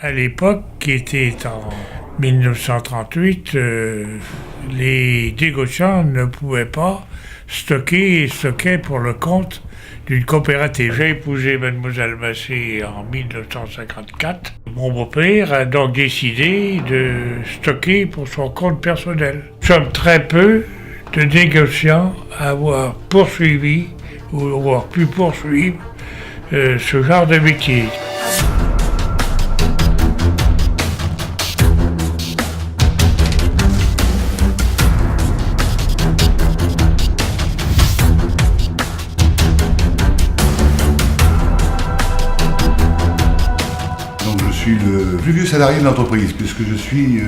À l'époque, qui était en 1938, les négociants ne pouvaient pas stocker et stockaient pour le compte d'une coopérative. J'ai épousé Mademoiselle Massé en 1954. Mon beau-père a donc décidé de stocker pour son compte personnel. Nous sommes très peu de négociants à avoir poursuivi ou avoir pu poursuivre ce genre de métier. Je suis le plus vieux salarié de l'entreprise, puisque je suis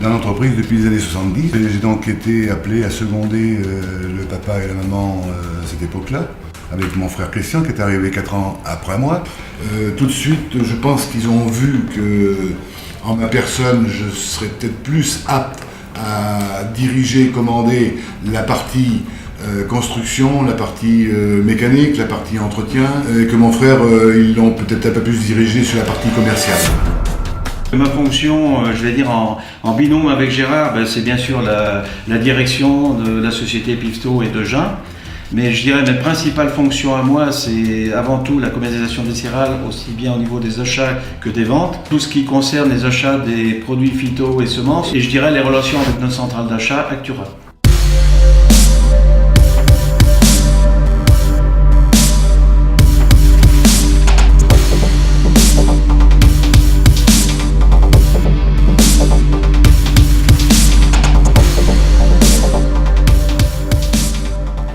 dans l'entreprise depuis les années 70. J'ai donc été appelé à seconder le papa et la maman à cette époque-là, avec mon frère Christian qui est arrivé 4 ans après moi. Tout de suite, je pense qu'ils ont vu que, en ma personne, je serais peut-être plus apte à diriger, commander la partie construction, la partie mécanique, la partie entretien, et que mon frère, ils l'ont peut-être un peu plus dirigé sur la partie commerciale. Ma fonction, je vais dire en binôme avec Gérard, c'est bien sûr la direction de la société Pifto et de Jeun. Mais je dirais mes principales fonctions à moi, c'est avant tout la commercialisation des céréales, aussi bien au niveau des achats que des ventes. Tout ce qui concerne les achats des produits phyto et semences, et je dirais les relations avec notre centrale d'achat Actura.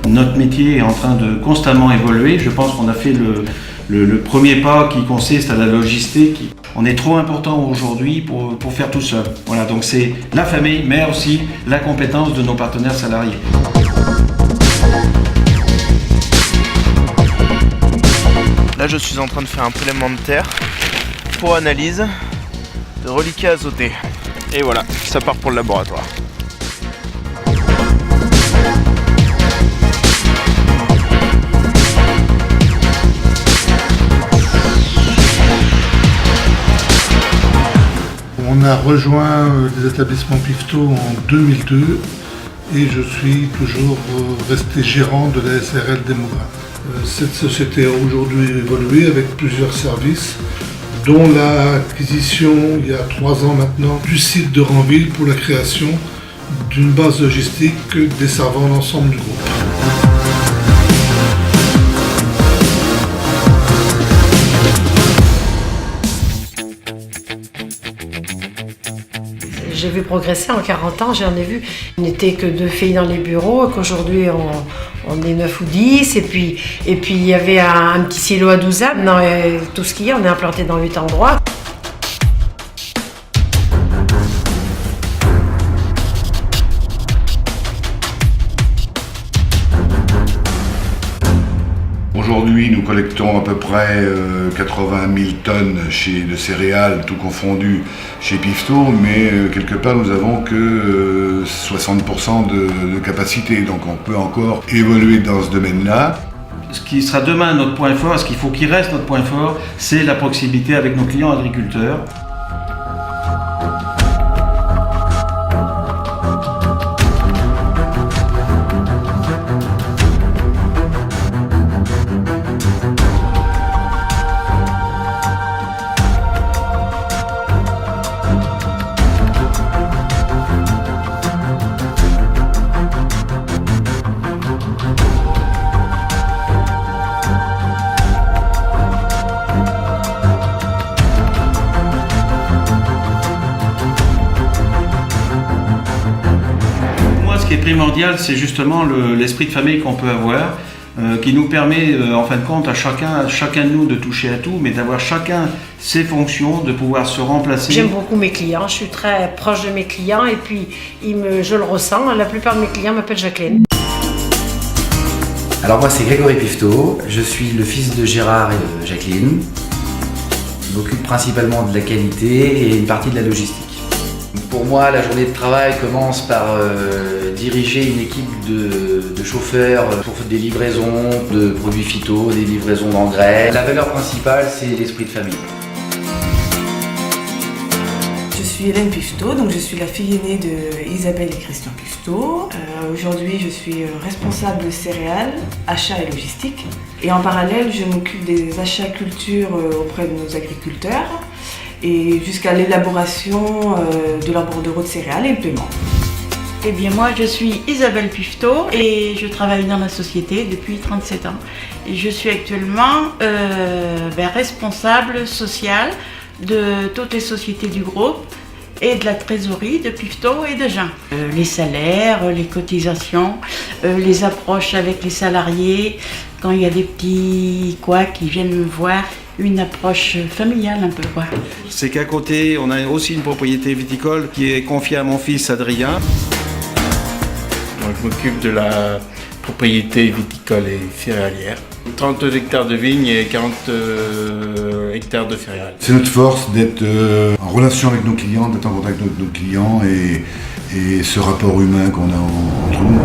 Notre métier est en train de constamment évoluer. Je pense qu'on a fait le premier pas qui consiste à la logistique. On est trop important aujourd'hui pour faire tout seul. Voilà, donc c'est la famille, mais aussi la compétence de nos partenaires salariés. Là, je suis en train de faire un prélèvement de terre pour analyse de reliquats azotés. Et voilà, ça part pour le laboratoire. On a rejoint les établissements Pifto en 2002 et je suis toujours resté gérant de la SRL des Moulins. Cette société a aujourd'hui évolué avec plusieurs services, dont l'acquisition il y a 3 ans maintenant du site de Ranville pour la création d'une base logistique desservant l'ensemble du groupe. J'ai vu progresser en 40 ans, j'en ai vu. On n'était que 2 filles dans les bureaux, qu'aujourd'hui on est 9 ou 10, et puis il y avait un petit silo à 12 âmes. Non, tout ce qu'il y a, on est implanté dans 8 endroits. Aujourd'hui, nous collectons à peu près 80 000 tonnes de céréales, tout confondu, chez Pifto, mais quelque part, nous n'avons que 60% de capacité. Donc on peut encore évoluer dans ce domaine-là. Ce qui sera demain notre point fort, ce qu'il faut qu'il reste notre point fort, c'est la proximité avec nos clients agriculteurs. Ce qui est primordial, c'est justement l'esprit de famille qu'on peut avoir, qui nous permet, en fin de compte, à chacun de nous de toucher à tout, mais d'avoir chacun ses fonctions, de pouvoir se remplacer. J'aime beaucoup mes clients, je suis très proche de mes clients et puis je le ressens, la plupart de mes clients m'appellent Jacqueline. Alors moi c'est Grégory Pifto, je suis le fils de Gérard et de Jacqueline. Je m'occupe principalement de la qualité et une partie de la logistique. Pour moi, la journée de travail commence par diriger une équipe de chauffeurs pour des livraisons de produits phyto, des livraisons d'engrais. La valeur principale, c'est l'esprit de famille. suis Hélène Pifto, donc je suis la fille aînée de Isabelle et Christian Pifto. Aujourd'hui, je suis responsable de céréales, achats et logistique. Et en parallèle, je m'occupe des achats culture auprès de nos agriculteurs et jusqu'à l'élaboration de leur bordereau de céréales et le paiement. Eh bien moi je suis Isabelle Pifto et je travaille dans la société depuis 37 ans. Et je suis actuellement responsable sociale de toutes les sociétés du groupe et de la trésorerie de Pifto et de Jean. Les salaires, les cotisations, les approches avec les salariés, quand il y a des petits qui viennent me voir, une approche familiale un peu quoi. C'est qu'à côté, on a aussi une propriété viticole qui est confiée à mon fils Adrien. Donc, je m'occupe de la propriété viticole et céréalière. 30 hectares de vignes et 40 hectares de céréales. C'est notre force d'être en relation avec nos clients, d'être en contact avec nos clients et ce rapport humain qu'on a entre nous.